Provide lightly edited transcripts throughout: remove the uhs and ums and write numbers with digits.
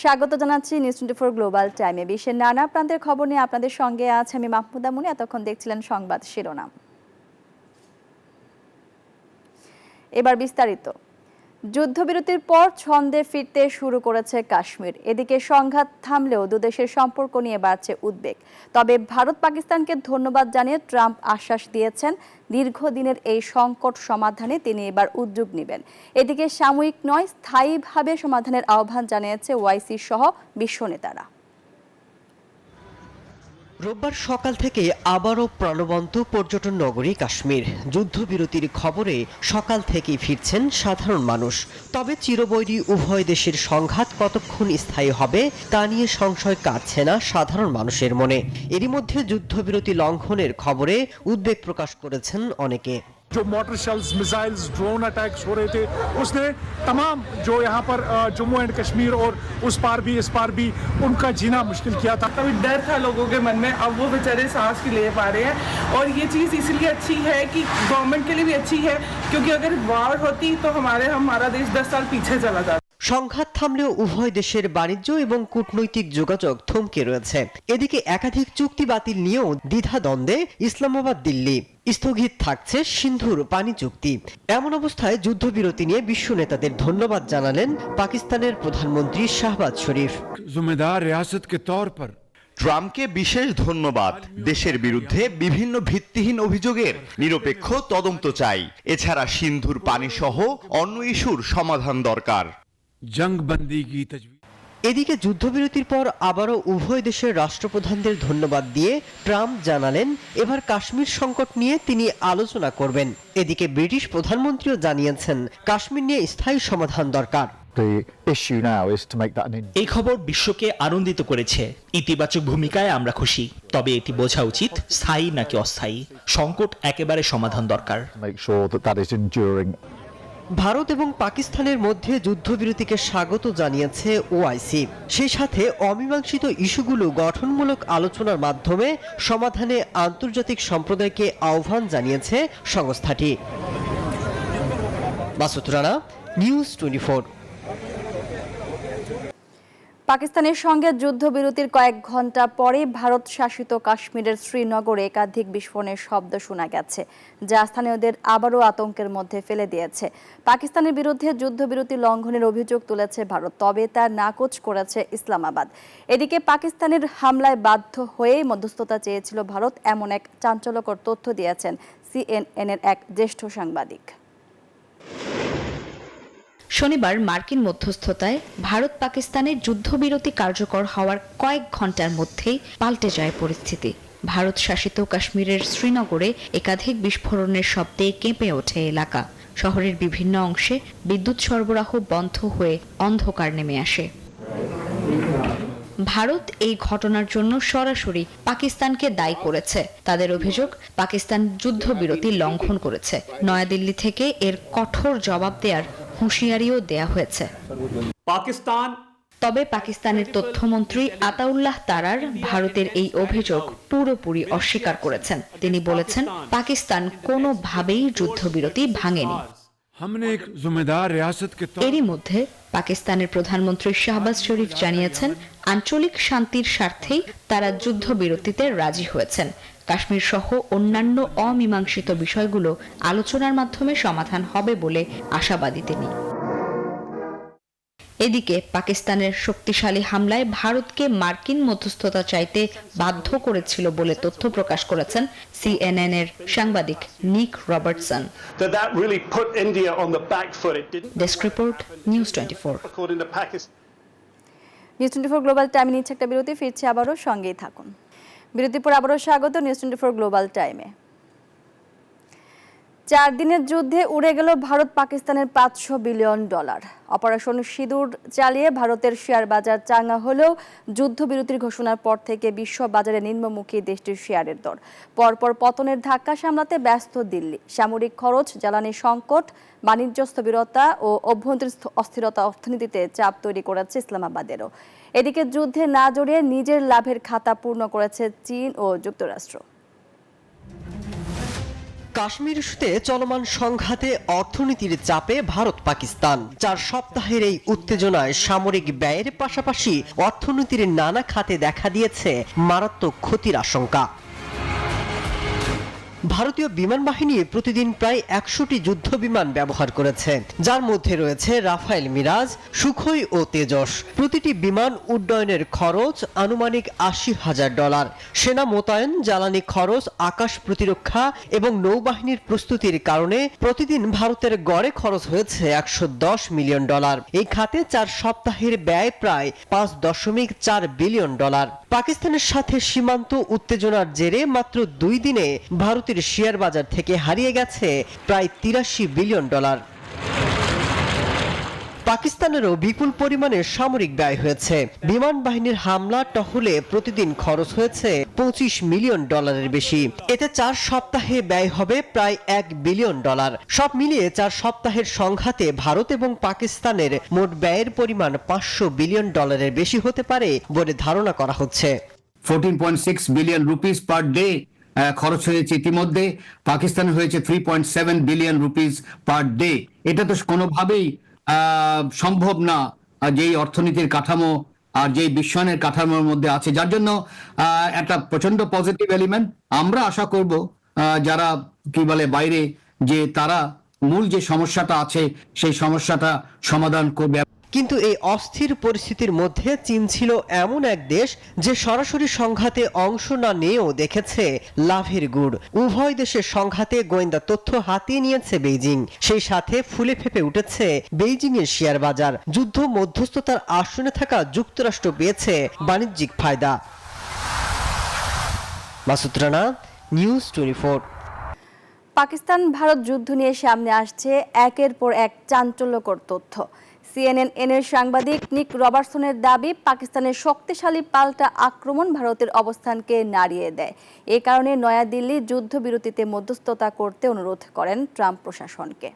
স্বাগত জানাচ্ছি news 24 global টাইমে। বিশ্বের নানা প্রান্তের খবর নিয়ে আপনাদের সঙ্গে আছে আমি মাহমুদা মুনি। এতক্ষণ দেখছিলেন সংবাদ শিরোনাম, এবার বিস্তারিত। যুদ্ধবিরতির পর ছন্দে ফিরতে শুরু করেছে কাশ্মীর। এদিকে সংঘাত থামলেও দুদেশের সম্পর্ক নিয়ে বাড়ছে উদ্বেগ। তবে ভারত পাকিস্তানকে ধন্যবাদ জানিয়ে ট্রাম্প আশ্বাস দিয়েছেন দীর্ঘদিনের এই সংকট সমাধানে তিনি এবার উদ্যোগ নেবেন। এদিকে সাময়িক নয়, স্থায়ীভাবে সমাধানের আহ্বান জানিয়েছে ওআইসি সহ বিশ্ব নেতারা। রোববার সকাল থেকে আবারও প্রাণবন্ত পর্যটন নগরী কাশ্মীর। যুদ্ধবিরতির খবরে সকাল থেকেই ফিরছেন সাধারণ মানুষ। তবে চিরবৈরী উভয় দেশের সংঘাত কতক্ষণ স্থায়ী হবে তা নিয়ে সংশয় কাটছে না সাধারণ মানুষের মনে। এরই মধ্যে যুদ্ধবিরতি লঙ্ঘনের খবরে উদ্বেগ প্রকাশ করেছেন অনেকে। जो motor shells, missiles, drone attacks हो रहे थे, उसने तमाम जो यहाँ पर जम्मू एंड कश्मीर और उस पार भी इस पार भी उनका जीना मुश्किल किया था। कभी डर था लोगों के मन में, अब वो बेचारे सांस की ले पा रहे हैं। और ये चीज़ इसलिए अच्छी है कि गवर्नमेंट के लिए भी अच्छी है, क्योंकि अगर वॉर होती तो हमारा देश 10 साल पीछे चला जाता। সংঘাত থামলেও উভয় দেশের বাণিজ্য এবং কূটনৈতিক যোগাযোগ থমকে রয়েছে। এদিকে একাধিক চুক্তি বাতিল নিয়েও দ্বিধাদ্বন্দ্বে ইসলামাবাদ দিল্লি। স্থগিত থাকছে সিন্ধুর পানি চুক্তি। এমন অবস্থায় যুদ্ধবিরতি নিয়ে বিশ্ব নেতাদের ধন্যবাদ জানালেন পাকিস্তানের প্রধানমন্ত্রী শাহবাজ শরীফ। जिम्मेदार रियासत के तौर पर ট্রাম্পকে বিশেষ ধন্যবাদ। দেশের বিরুদ্ধে বিভিন্ন ভিত্তিহীন অভিযোগের নিরপেক্ষ তদন্ত চাই। এছাড়া সিন্ধুর পানি সহ অন্য ইস্যুর সমাধান দরকার। जंगबंदी की तजवीज। এদিকে যুদ্ধবিরতির পর আবারও উভয় দেশের রাষ্ট্রপ্রধানদের ধন্যবাদ দিয়ে ট্রাম্প জানালেন এবার কাশ্মীর সংকট নিয়ে তিনি আলোচনা করবেন। এদিকে ব্রিটিশ প্রধানমন্ত্রীও জানিয়েছেন কাশ্মীর নিয়ে স্থায়ী সমাধান দরকার। এই খবর বিশ্বকে আনন্দিত করেছে। ইতিবাচক ভূমিকায় আমরা খুশি। তবে এটি বোঝা উচিত স্থায়ী নাকি অস্থায়ী। সংকট একেবারে সমাধান দরকার। ভারত এবং পাকিস্তানের মধ্যে যুদ্ধবিরতিকে স্বাগত জানিয়েছে ওআইসি। সেই সাথে অমীমাংসিত ইস্যুগুলো গঠনমূলক আলোচনার মাধ্যমে সমাধানে আন্তর্জাতিক সম্প্রদায়কে আহ্বান জানিয়েছে সংস্থাটি। মাসুদ রানা, নিউজ 24। পাকিস্তানের সঙ্গে যুদ্ধবিরতির কয়েক ঘন্টা পরে ভারত শাসিত কাশ্মীরের শ্রীনগরে একাধিক বিস্ফোরণের শব্দ শোনা গেছে, যা স্থানীয়দের আবারও আতঙ্কের মধ্যে ফেলে দিয়েছে। পাকিস্তানের বিরুদ্ধে যুদ্ধবিরতি লঙ্ঘনের অভিযোগ তুলেছে ভারত, তবে তা নাকচ করেছে ইসলামাবাদ। এদিকে পাকিস্তানের হামলায় বাধ্য হয়ে মধ্যস্থতা চেয়েছিল ভারত, এমন এক চাঞ্চল্যকর তথ্য দিয়েছেন সিএনএনের এক জ্যেষ্ঠ সাংবাদিক। শনিবার মার্কিন মধ্যস্থতায় ভারত পাকিস্তানের যুদ্ধবিরতি কার্যকর হওয়ার কয়েক ঘন্টার মধ্যেই পাল্টে যায় পরিস্থিতি। ভারত শাসিত কাশ্মীরের শ্রীনগরে একাধিক বিস্ফোরণের শব্দে কেঁপে ওঠে এলাকা। শহরের বিভিন্ন অংশে বিদ্যুৎ সরবরাহ বন্ধ হয়ে অন্ধকার নেমে আসে। ভারত এই ঘটনার জন্য সরাসরি পাকিস্তানকে দায়ী করেছে। তাদের অভিযোগ পাকিস্তান যুদ্ধবিরতি লঙ্ঘন করেছে। নয়াদিল্লি থেকে এর কঠোর জবাব দেওয়ার হুঁশিয়ারিও দেয়া হয়েছে। তবে পাকিস্তানের তথ্যমন্ত্রী আতাউল্লাহ তারার ভারতের এই অভিযোগ পুরোপুরি অস্বীকার করেছেন। তিনি বলেছেন পাকিস্তান কোনোভাবেই যুদ্ধবিরতি ভাঙেনি। এরই মধ্যে পাকিস্তানের প্রধানমন্ত্রী শাহবাজ শরীফ জানিয়েছেন আঞ্চলিক শান্তির স্বার্থেই তারা যুদ্ধবিরতিতে রাজি হয়েছেন। কাশ্মীর সহ অন্যান্য অমীমাংসিত বিষয়গুলো আলোচনার মাধ্যমে সমাধান হবে বলে আশাবাদী তিনি। এদিকে পাকিস্তানের শক্তিশালী হামলায় ভারতকে মার্কিন মধ্যস্থতা চাইতে বাধ্য করেছিল বলে তথ্য প্রকাশ করেছেন সিএনএন-এর সাংবাদিক নিক Robertson. Desk report, news 24। News 24 global টাইমে নিচ্ছে একটা বিরতি, ফিরছে আবারও, সঙ্গেই থাকুন। বিরতির পর আবারও স্বাগত নিউজ 24 গ্লোবাল টাইমে। 4 দিনের যুদ্ধে উড়ে গেল ভারত পাকিস্তানের $500 বিলিয়ন। অপারেশন সিঁদুর চালিয়ে ভারতের শেয়ার বাজার চাঙ্গা হলেও যুদ্ধবিরতির ঘোষণার পর থেকে বিশ্ব বাজারে নিম্নমুখী দেশটির শেয়ারের দর। পরপর পতনের ধাক্কা সামলাতে ব্যস্ত দিল্লি। সামরিক খরচ, জ্বালানি সংকট, বাণিজ্য স্থবিরতা ও অভ্যন্তরীণ অস্থিরতা অর্থনীতিতে চাপ তৈরি করেছে ইসলামাবাদেরও। এদিকে যুদ্ধে না জড়িয়ে নিজের লাভের খাতা পূর্ণ করেছে চীন ও যুক্তরাষ্ট্র। কাশ্মীর ইস্যুতে চলমান সংঘাতে অর্থনীতির চাপে ভারত পাকিস্তান 4 সপ্তাহের এই উত্তেজনায় সামরিক ব্যয়ের পাশাপাশি অর্থনীতির নানা খাতে দেখা দিয়েছে মারাত্মক ক্ষতির আশঙ্কা। ভারতীয় বিমান বাহিনী প্রতিদিন প্রায় 100টি যুদ্ধ বিমান ব্যবহার করেছে, যার মধ্যে রয়েছে রাফায়েল মিরাজ, সুখোই ও তেজস। প্রতিটি বিমান উড্ডয়নের খরচ আনুমানিক $80,000। সেনা মোতায়েন, জ্বালানি খরচ, আকাশ প্রতিরক্ষা এবং নৌবাহিনীর প্রস্তুতির কারণে প্রতিদিন ভারতের গড়ে খরচ হয়েছে $110 মিলিয়ন। এই খাতে 4 সপ্তাহের ব্যয় প্রায় $5.4 বিলিয়ন। পাকিস্তানের সাথে সীমান্ত উত্তেজনার জেরে মাত্র 2 দিনে ভারতের শেয়ার বাজার থেকে হারিয়ে গেছে প্রায় $83 বিলিয়ন। পাকিস্তানেরও বিপুল পরিমাণে সামরিক ব্যয় হয়েছে। বিমান বাহিনীর হামলা টহলে প্রতিদিন খরচ হয়েছে $25 মিলিয়ন বেশি। এতে 4 সপ্তাহে ব্যয় হবে প্রায় $1 বিলিয়ন। সব মিলিয়ে 4 সপ্তাহের সংঘাতে ভারত এবং পাকিস্তানের মোট ব্যয়ের পরিমাণ $500 বিলিয়ন বেশি হতে পারে বলে ধারণা করা হচ্ছে। 14.6 বিলিয়ন রুপিস পার ডে খরচ হয়েছে ইতিমধ্যে। পাকিস্তানে হয়েছে 3.7 বিলিয়ন রুপিস পার ডে। এটা তো কোনোভাবেই সম্ভব না যেই অর্থনীতির কাঠামো আর যেই বিশ্বায়নের কাঠামোর মধ্যে আছে, যার জন্য একটা প্রচন্ড পজিটিভ এলিমেন্ট। আমরা আশা করব যারা কি বলে বাইরে, যে তারা মূল যে সমস্যাটা আছে সেই সমস্যাটা সমাধান করবে। কিন্তু এই অস্থির পরিস্থিতির মধ্যে চীন ছিল এমন এক দেশ যে সরাসরি সংঘাতে অংশ না নিয়েও দেখেছে লাভের গুড়। উভয় দেশের সংঘাতে গোয়েন্দা তথ্য হাতিয়ে নিয়েছে বেইজিং। সেই সাথে ফুলে ফেপে উঠেছে বেইজিং এর শেয়ার বাজার। যুদ্ধ মধ্যস্থতার আসনে থাকা যুক্তরাষ্ট্র পেয়েছে বাণিজ্যিক ফায়দা। মাসুদ রানা, নিউজ 24। পাকিস্তান ভারত যুদ্ধ নিয়ে সামনে আসছে একের পর এক চাঞ্চল্যকর তথ্য। CNN-এর সাংবাদিক নিক রবার্টসনের দাবি, পাকিস্তানের শক্তিশালী পাল্টা আক্রমণ ভারতের অবস্থানকে নাড়িয়ে দেয়। এ কারণে নয়াদিল্লি যুদ্ধবিরতিতে মধ্যস্থতা করতে অনুরোধ করেন ট্রাম্প প্রশাসনকে।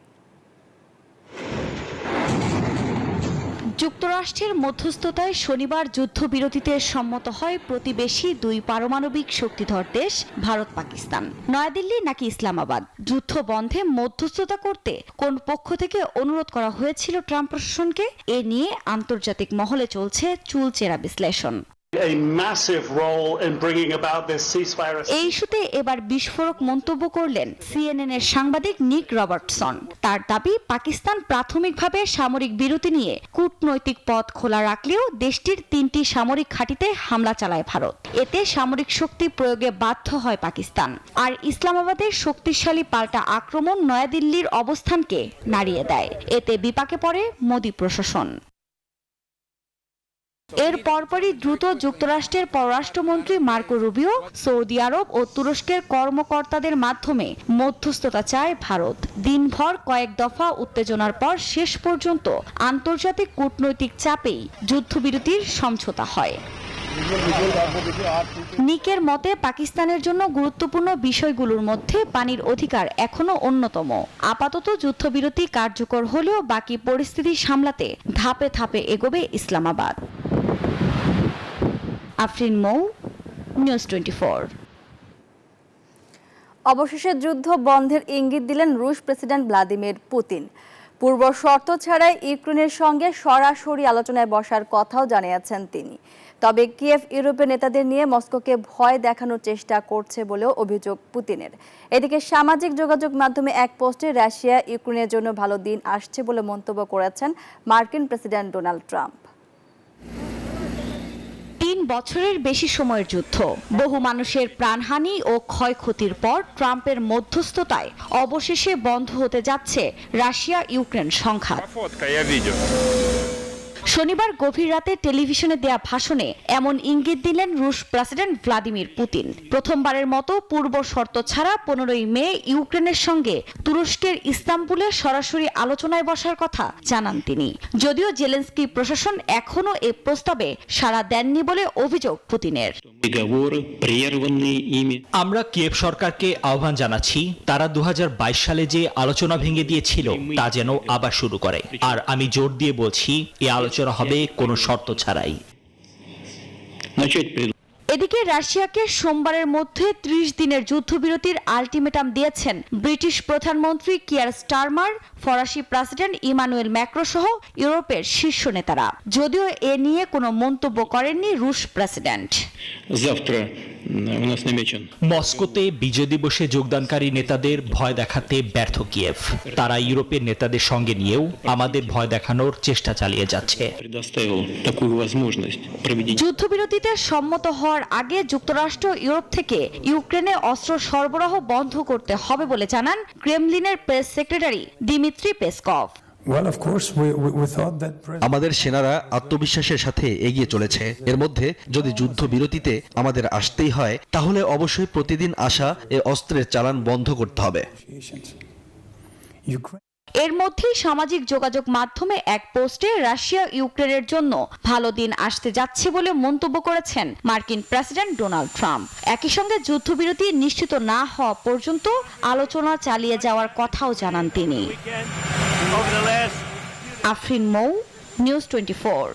যুক্তরাষ্ট্রের মধ্যস্থতায় শনিবার যুদ্ধবিরতিতে সম্মত হয় প্রতিবেশী 2 পারমাণবিক শক্তিধর দেশ ভারত পাকিস্তান। নয়াদিল্লি নাকি ইসলামাবাদ, যুদ্ধ বন্ধে মধ্যস্থতা করতে কোন পক্ষ থেকে অনুরোধ করা হয়েছিল ট্রাম্প প্রশাসনকে? এ নিয়ে আন্তর্জাতিক মহলে চলছে চুলচেরা বিশ্লেষণ। এই ইস্যুতে এবার বিস্ফোরক মন্তব্য করলেন CNN-এর সাংবাদিক নিক রবার্টসন। তার দাবি, পাকিস্তান প্রাথমিকভাবে সামরিক বিরতি নিয়ে কূটনৈতিক পথ খোলা রাখলেও দেশটির 3টি সামরিক ঘাঁটিতে হামলা চালায় ভারত। এতে সামরিক শক্তি প্রয়োগে বাধ্য হয় পাকিস্তান। আর ইসলামাবাদের শক্তিশালী পাল্টা আক্রমণ নয়াদিল্লির অবস্থানকে নাড়িয়ে দেয়। এতে বিপাকে পড়ে মোদি প্রশাসন। এর পরপরই দ্রুত যুক্তরাষ্ট্রের পররাষ্ট্রমন্ত্রী মার্কো রুবিও সৌদি আরব ও তুরস্কের কর্মকর্তাদের মাধ্যমে মধ্যস্থতা চায় ভারত। দিনভর কয়েক দফা উত্তেজনার পর শেষ পর্যন্ত আন্তর্জাতিক কূটনৈতিক চাপেই যুদ্ধবিরতির সমঝোতা হয়। নিকের মতে, পাকিস্তানের জন্য গুরুত্বপূর্ণ বিষয়গুলোর মধ্যে পানির অধিকার এখনো অন্যতম। আপাতত যুদ্ধবিরতি কার্যকর হলেও বাকি পরিস্থিতি সামলাতে ধাপে ধাপে এগোবে ইসলামাবাদ। আফরিন মৌ, নিউজ 24। অবশেষে যুদ্ধ বন্ধের ইঙ্গিত দিলেন রুশ প্রেসিডেন্ট ভ্লাদিমির পুতিন। পূর্ব শর্ত ছাড়াই ইউক্রেনের সঙ্গে সরাসরি আলোচনায় বসার কথাও জানিয়েছেন তিনি। তবে কিয়েভ ইউরোপের নেতাদের নিয়ে মস্কোকে ভয় দেখানোর চেষ্টা করছে বলেও অভিযোগ পুতিনের। এদিকে সামাজিক যোগাযোগ মাধ্যমে এক পোস্টে রাশিয়া ইউক্রেনের জন্য ভালো দিন আসছে বলে মন্তব্য করেছেন মার্কিন প্রেসিডেন্ট ডোনাল্ড ট্রাম্প। 3 বছরের বেশি সময়ের যুদ্ধ, বহু মানুষের প্রাণহানি ও ক্ষয়ক্ষতির পর ট্রাম্পের মধ্যস্থতায় অবশেষে বন্ধ হতে যাচ্ছে রাশিয়া ইউক্রেন সংঘাত। শনিবার গভীর রাতে টেলিভিশনে দেয়া ভাষণে এমন ইঙ্গিত দিলেন রুশ প্রেসিডেন্ট ভ্লাদিমির পুতিন। প্রথমবারের মতো পূর্ব শর্ত ছাড়া 15ই মে ইউক্রেনের সঙ্গে তুরস্কের ইস্তাম্বুলে সরাসরি আলোচনায় বসার কথা জানান তিনি। যদিও জেলেনস্কি প্রশাসন এখনো এ প্রস্তাবে সাড়া দেননি বলে অভিযোগ পুতিনের। আমরা কিয়েভ সরকারকে আহ্বান জানাচ্ছি, তারা 2022 সালে যে আলোচনা ভেঙে দিয়েছিল তা যেন আবার শুরু করে। আর আমি জোর দিয়ে বলছি, এই আলোচনা হবে কোনো শর্ত ছাড়াই। এদিকে রাশিয়াকে সোমবারের মধ্যে 30 দিনের যুদ্ধবিরতির আলটিমেটাম দিয়েছেন ব্রিটিশ প্রধানমন্ত্রী কিয়ার স্টারমার, ফরাসি প্রেসিডেন্ট ইমানুয়েল ম্যাক্রো সহ ইউরোপের শীর্ষ নেতারা। যদিও এ নিয়ে কোনো মন্তব্য করেননি রুশ প্রেসিডেন্ট। মস্কোতে বিজয় দিবসে যোগদানকারী নেতাদের ভয় দেখাতে ব্যর্থ কিয়েভ। তারা ইউরোপের নেতাদের সঙ্গে নিয়েও আমাদের ভয় দেখানোর চেষ্টা চালিয়ে যাচ্ছে। যুদ্ধবিরতিতে সম্মত হওয়ার আগে যুক্তরাষ্ট্র ইউরোপ থেকে ইউক্রেনে অস্ত্র সরবরাহ বন্ধ করতে হবে বলে জানান ক্রেমলিনের প্রেস সেক্রেটারি দিমিত্রি পেসকভ। আমাদের সেনারা আত্মবিশ্বাসের সাথে এগিয়ে চলেছে। এর মধ্যে যদি যুদ্ধবিরতিতে আমাদের আসতেই হয়, তাহলে অবশ্যই প্রতিদিন আসা এ অস্ত্রের চালান বন্ধ করতে হবে। এর মধ্যেই সামাজিক যোগাযোগ মাধ্যমে এক পোস্টে রাশিয়া ইউক্রেনের জন্য ভালো দিন আসতে যাচ্ছে বলে মন্তব্য করেছেন মার্কিন প্রেসিডেন্ট ডোনাল্ড ট্রাম্প। একই সঙ্গে যুদ্ধবিরতি নিশ্চিত না হওয়া পর্যন্ত আলোচনা চালিয়ে যাওয়ার কথাও জানান তিনি। আফরিন মৌ, নিউজ 24।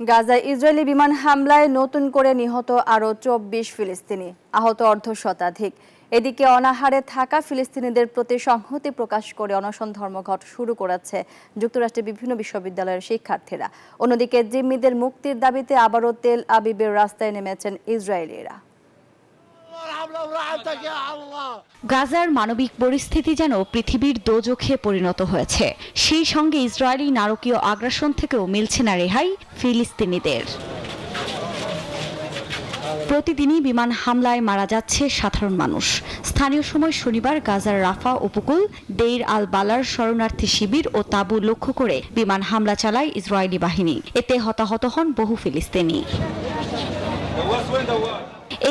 গাজায় ইসরায়েলি বিমান হামলায় নতুন করে নিহত আরও 24 ফিলিস্তিনি, আহত অর্ধশতাধিক। এদিকে অনাহারে থাকা ফিলিস্তিনিদের প্রতি সংহতি প্রকাশ করে অনশন ধর্মঘট শুরু করেছে যুক্তরাষ্ট্রের বিভিন্ন বিশ্ববিদ্যালয়ের শিক্ষার্থীরা। অন্যদিকে জিম্মিদের মুক্তির দাবিতে আবারও তেল আবিবের রাস্তায় নেমেছেন ইসরায়েলিরা। গাজার মানবিক পরিস্থিতি যেন পৃথিবীর দোজখে পরিণত হয়েছে। সেই সঙ্গে ইসরায়েলি নারকীয় আগ্রাসন থেকেও মিলছে না রেহাই ফিলিস্তিনিদের। প্রতিদিনই বিমান হামলায় মারা যাচ্ছে সাধারণ মানুষ। স্থানীয় সময় শনিবার গাজার রাফা উপকূল দেইর আল বালার শরণার্থী শিবির ও তাঁবু লক্ষ্য করে বিমান হামলা চালায় ইসরায়েলি বাহিনী। এতে হতাহত হন বহু ফিলিস্তিনি।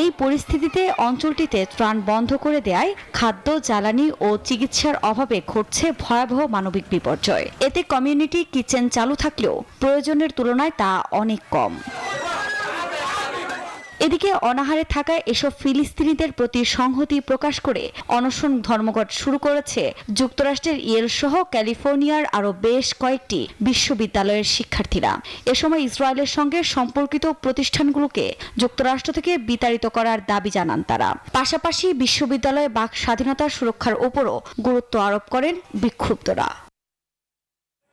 এই পরিস্থিতিতে অঞ্চলটিতে ত্রাণ বন্ধ করে দেয়ায় খাদ্য, জ্বালানি ও চিকিৎসার অভাবে ঘটছে ভয়াবহ মানবিক বিপর্যয়। এতে কমিউনিটি কিচেন চালু থাকলেও প্রয়োজনের তুলনায় তা অনেক কম। এদিকে অনাহারে থাকা এসব ফিলিস্তিনিদের প্রতি সংহতি প্রকাশ করে অনশন ধর্মঘট শুরু করেছে যুক্তরাষ্ট্রের ইয়েল সহ ক্যালিফোর্নিয়ার আরও বেশ কয়েকটি বিশ্ববিদ্যালয়ের শিক্ষার্থীরা। এ সময় ইসরায়েলের সঙ্গে সম্পর্কিত প্রতিষ্ঠানগুলোকে যুক্তরাষ্ট্র থেকে বিতাড়িত করার দাবি জানান তারা। পাশাপাশি বিশ্ববিদ্যালয়ে বাক স্বাধীনতার সুরক্ষার উপরও গুরুত্ব আরোপ করেন বিক্ষুব্ধরা।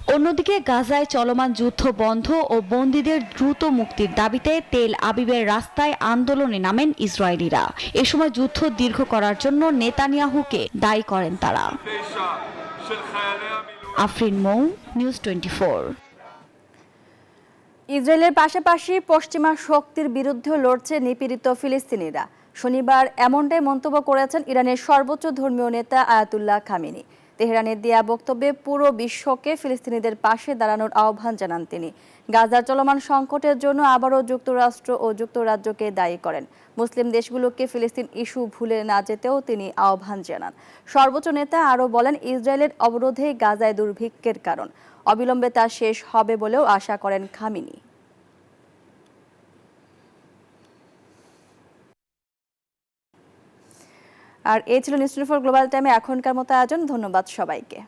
অন্যদিকে গাজায় চলমান যুদ্ধ বন্ধ ও বন্দীদের দ্রুত মুক্তির দাবিতে তেল আবিবের রাস্তায় আন্দোলনে নামেন ইসরায়েলিরা। এ সময় যুদ্ধ দীর্ঘ করার জন্য নেতানিয়াহুকে দায়ী করেন তারা। আফরিন মৌ, নিউজ 24। ইসরায়েলের পাশাপাশি পশ্চিমা শক্তির বিরুদ্ধেও লড়ছে নিপীড়িত ফিলিস্তিনিরা। শনিবার এমনটাই মন্তব্য করেছেন ইরানের সর্বোচ্চ ধর্মীয় নেতা আয়াতুল্লাহ খামেনি। তেহরানের দেয়া বক্তব্যে পুরো বিশ্বকে ফিলিস্তিনিদের পাশে দাঁড়ানোর আহ্বান জানান তিনি। গাজার চলমান সংকটের জন্য আবারও যুক্তরাষ্ট্র ও যুক্তরাজ্যকে দায়ী করেন। মুসলিম দেশগুলোকে ফিলিস্তিন ইস্যু ভুলে না যেতেও তিনি আহ্বান জানান। সর্বোচ্চ নেতা আরও বলেন, ইসরায়েলের অবরোধে গাজায় দুর্ভিক্ষের কারণ। অবিলম্বে তা শেষ হবে বলেও আশা করেন খামেনি। আর এই ছিল নিউজ 24 গ্লোবাল টাইমে এখনকার মতো আয়োজন। ধন্যবাদ সবাইকে।